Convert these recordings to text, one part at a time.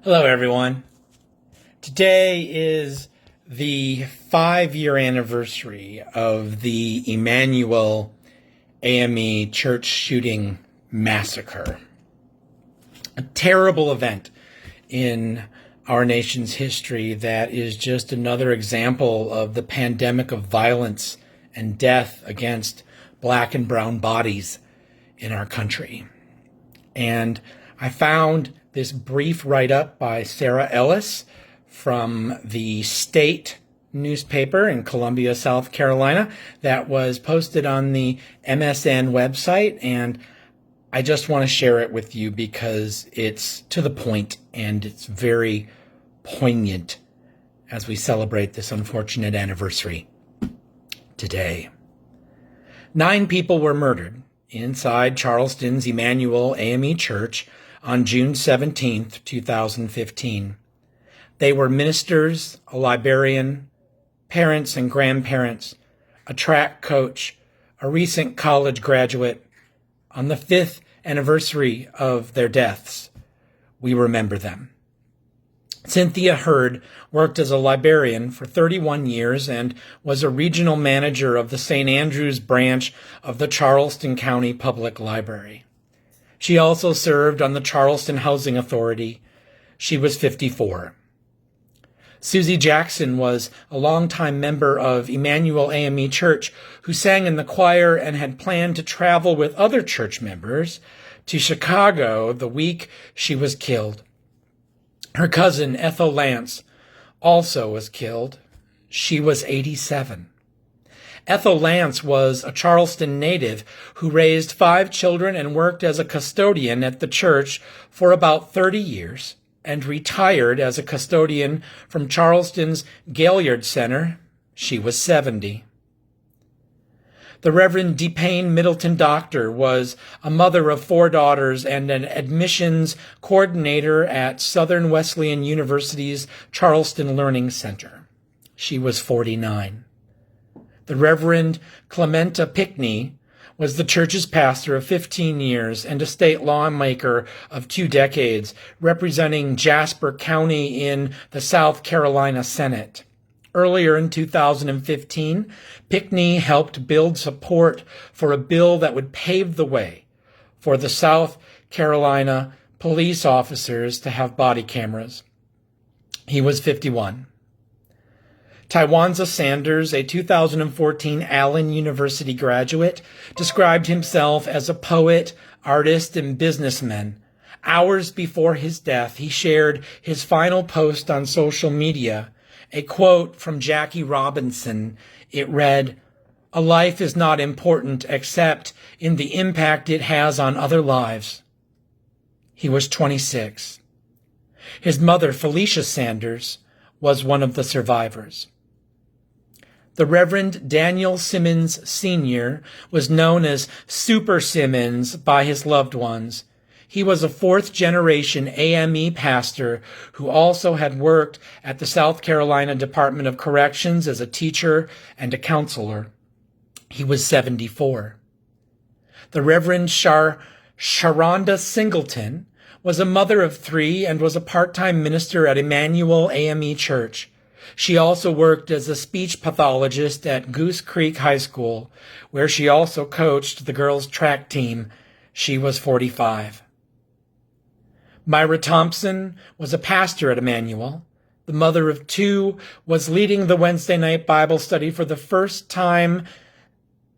Hello, everyone. Today is the 5-year anniversary of the Emmanuel AME church shooting massacre. A terrible event in our nation's history that is just another example of the pandemic of violence and death against black and brown bodies in our country. And I found this brief write-up by Sarah Ellis from the State newspaper in Columbia, South Carolina, that was posted on the MSN website, and I just want to share it with you because it's to the point and it's very poignant as we celebrate this unfortunate anniversary today. 9 people were murdered inside Charleston's Emmanuel AME Church on June 17, 2015. They were ministers, a librarian, parents and grandparents, a track coach, a recent college graduate. On the 5th anniversary of their deaths, we remember them. Cynthia Hurd worked as a librarian for 31 years and was a regional manager of the St. Andrews branch of the Charleston County Public Library. She also served on the Charleston Housing Authority. She was 54. Susie Jackson was a longtime member of Emmanuel AME Church who sang in the choir and had planned to travel with other church members to Chicago the week she was killed. Her cousin, Ethel Lance, also was killed. She was 87. Ethel Lance was a Charleston native who raised 5 children and worked as a custodian at the church for about 30 years and retired as a custodian from Charleston's Gaillard Center. She was 70. The Reverend DePayne Middleton Doctor was a mother of 4 daughters and an admissions coordinator at Southern Wesleyan University's Charleston Learning Center. She was 49. The Reverend Clementa Pickney was the church's pastor of 15 years and a state lawmaker of 2 decades, representing Jasper County in the South Carolina Senate. Earlier in 2015, Pickney helped build support for a bill that would pave the way for the South Carolina police officers to have body cameras. He was 51. Tywanza Sanders, a 2014 Allen University graduate, described himself as a poet, artist, and businessman. Hours before his death, he shared his final post on social media, a quote from Jackie Robinson. It read, "A life is not important except in the impact it has on other lives." He was 26. His mother, Felicia Sanders, was one of the survivors. The Reverend Daniel Simmons Sr. was known as Super Simmons by his loved ones. He was a 4th-generation AME pastor who also had worked at the South Carolina Department of Corrections as a teacher and a counselor. He was 74. The Reverend Sharonda Singleton was a mother of 3 and was a part-time minister at Emmanuel AME Church. She also worked as a speech pathologist at Goose Creek High School, where she also coached the girls' track team. She was 45. Myra Thompson was a pastor at Emmanuel. The mother of 2 was leading the Wednesday night Bible study for the first time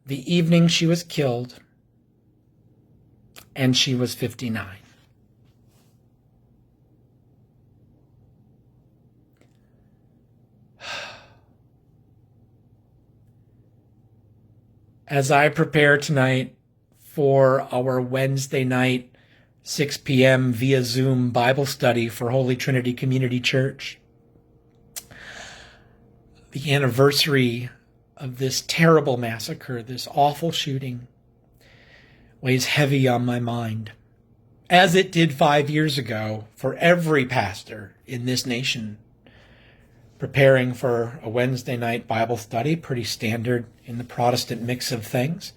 the evening she was killed, and she was 59. As I prepare tonight for our Wednesday night 6 p.m. via Zoom Bible study for Holy Trinity Community Church, the anniversary of this terrible massacre, this awful shooting, weighs heavy on my mind, as it did 5 years ago for every pastor in this nation. Preparing for a Wednesday night Bible study, pretty standard in the Protestant mix of things.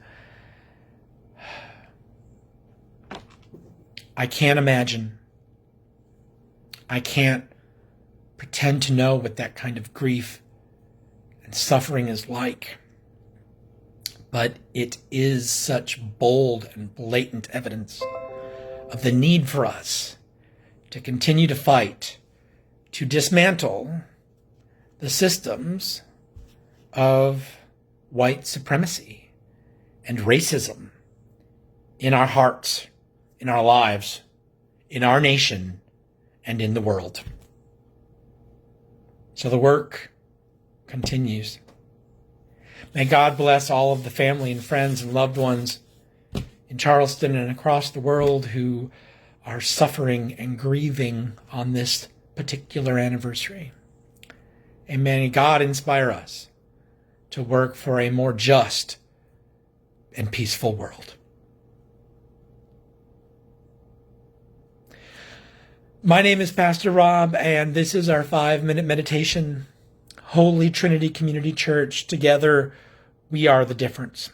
I can't imagine I can't pretend to know what that kind of grief and suffering is like. But it is such bold and blatant evidence of the need for us to continue to fight, to dismantle the systems of white supremacy and racism in our hearts, in our lives, in our nation, and in the world. So the work continues. May God bless all of the family and friends and loved ones in Charleston and across the world who are suffering and grieving on this particular anniversary. And may God inspire us to work for a more just and peaceful world. My name is Pastor Rob, and this is our 5-minute meditation. Holy Trinity Community Church, together we are the difference.